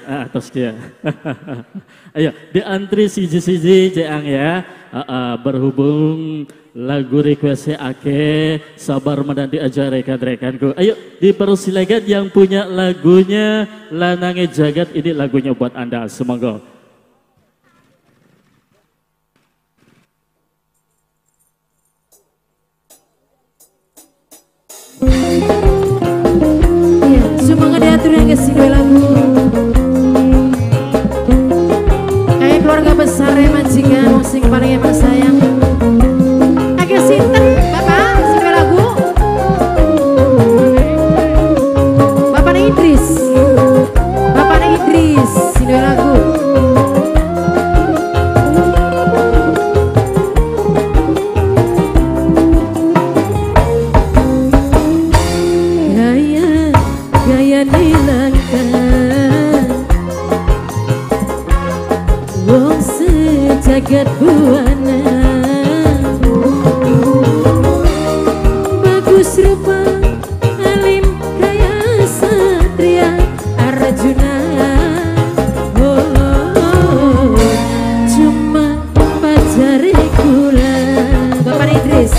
Atas dia. Ayo, di antri siji-siji Jeang ya. Berhubung lagu requestnya ake, sabar menanti aja rekan-rekanku. Ayo, dipersilakan yang punya lagunya Lanange Jagat, ini lagunya buat Anda. Semoga. Iya, semangat diatur yang kasih dua lagu. Kayak keluarga besar ya majikan, musik paling emak sayang. Agak sinten, Bapak, si dua lagu. Bapaknya Idris, Bapaknya Idris, si dua lagu. Gaya nilangkan wong sejagat buana, bagus rupa alim kaya satria Arjuna. Oh, cuma pacare kula. Bapak Idris,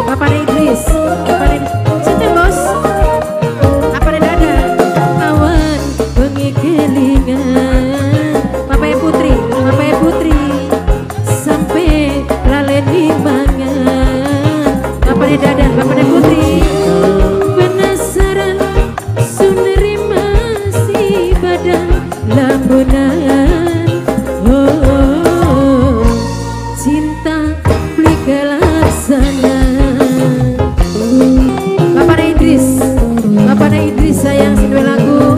Bapak Idris, Bapak Idris. Cinta bos. Bapak Putri sampai laleni mangan. Bapaknya Dadan, Bapaknya Putri penasaran suneri masih badan lambunan. Oh, cinta pelika laksana. Bapaknya Idris sayang si dua lagu.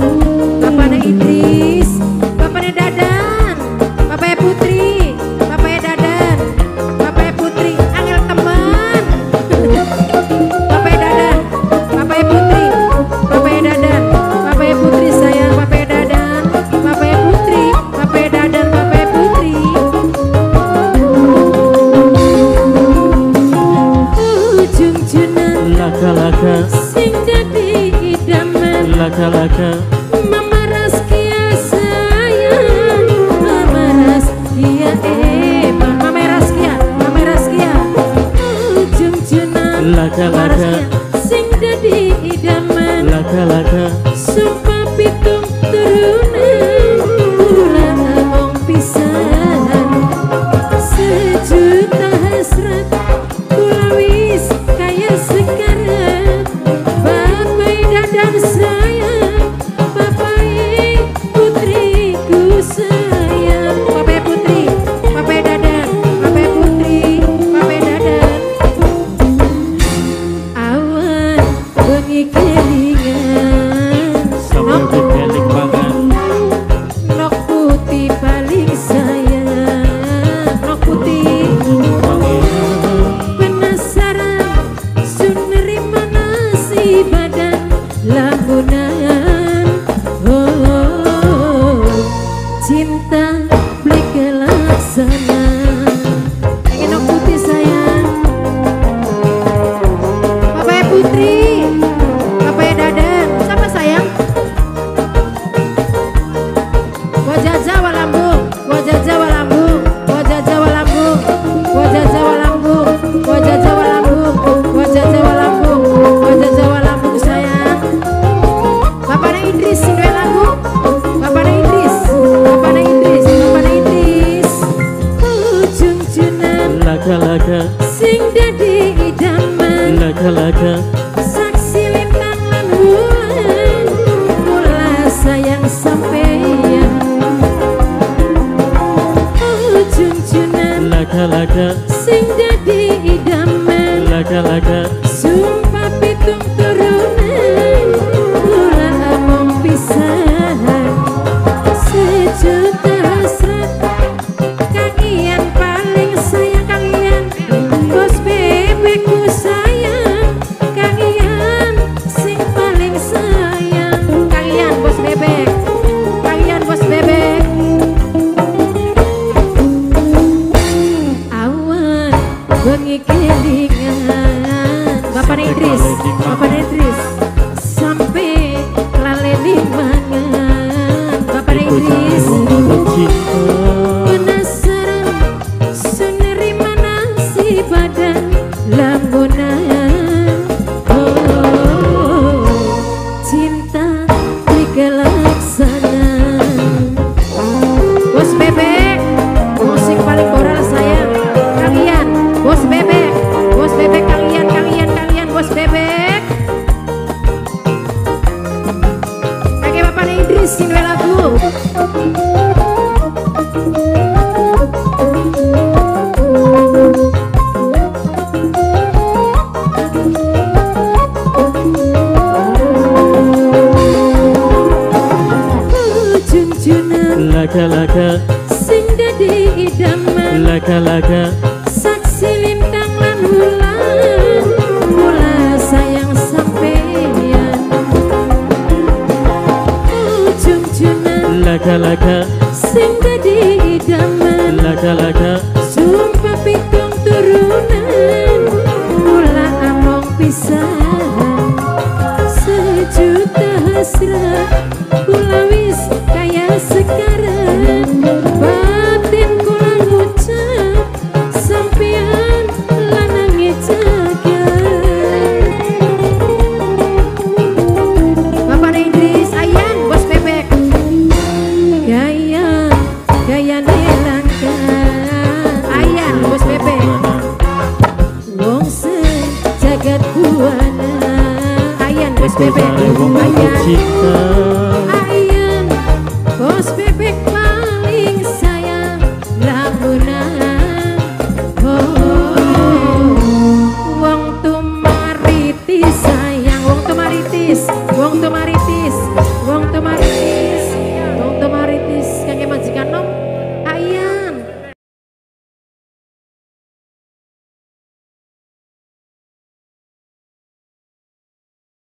Bapaknya Idris, Bapaknya Dadan, Bapaknya Putri, Bapaknya Dadan, Bapaknya Putri, angel teman. Bapaknya Dadan, Bapaknya Putri, Bapaknya Dadan, Bapaknya Putri sayang, Bapaknya Dadan, Bapaknya Putri, Bapaknya Dadan, Bapaknya Putri. Ujung junan, Laka-laka, sing dadi idaman, laka-laka. Laka-laka sing dadi idaman, laka-laka sumpah pitung turunan, kula mong pisan sejuta hasrat, kula wis kaya sekarat. Bapak Dadan sayang, Bapak putriku sayang. Bapak Putri, Bapak Dadan, Bapak Putri, Bapak Dadan. Bengi kelingan sampai bekeling mangan. Nok putih paling sayang, nok putih penasaran suneri mana si badan lambunan. Oh, cinta pelika laksana. Ingin nok putih sayang, Bapak Putri, Bapak Dadan, siapa sayang? Wajah Jawa lambung, wajah Jawa lambung, wajah Jawa lambung, wajah Jawa lambung, wajah Jawa lambung, wajah Jawa lambung, wajah Jawa lambung sayang. Bapaknya Idris, si dua lagu. Bapaknya Idris, Bapaknya Idris, Bapaknya Idris. Ujung junan, Laka-laka, sing dadi idaman, laka-laka. saksi lintang lan bulan, mula sayang sampeyan. Ujung junan, Laka-laka, sing dadi idaman, laka-laka. sumpah pitung turunan, kula mong pisan sejuta hasrat. Kang Ian paling sayang, Kang Ian bos bebekku sayang. Kang Ian sing paling sayang, Kang Ian bos bebek, Kang Ian bos bebek. Awan bengi kelingan Idris cinta penasaran suneri mana si badan lambunan oh cinta digelaksana Bos Bebek musik paling moral saya kalian Bos Bebek kalian Bos Bebek kakek bapak Idris ini lagu laka-laka sing dadi idaman laka-laka saksi lintang lan bulan mula sayang sampeyan junjunan laka-laka sing dadi idaman laka-laka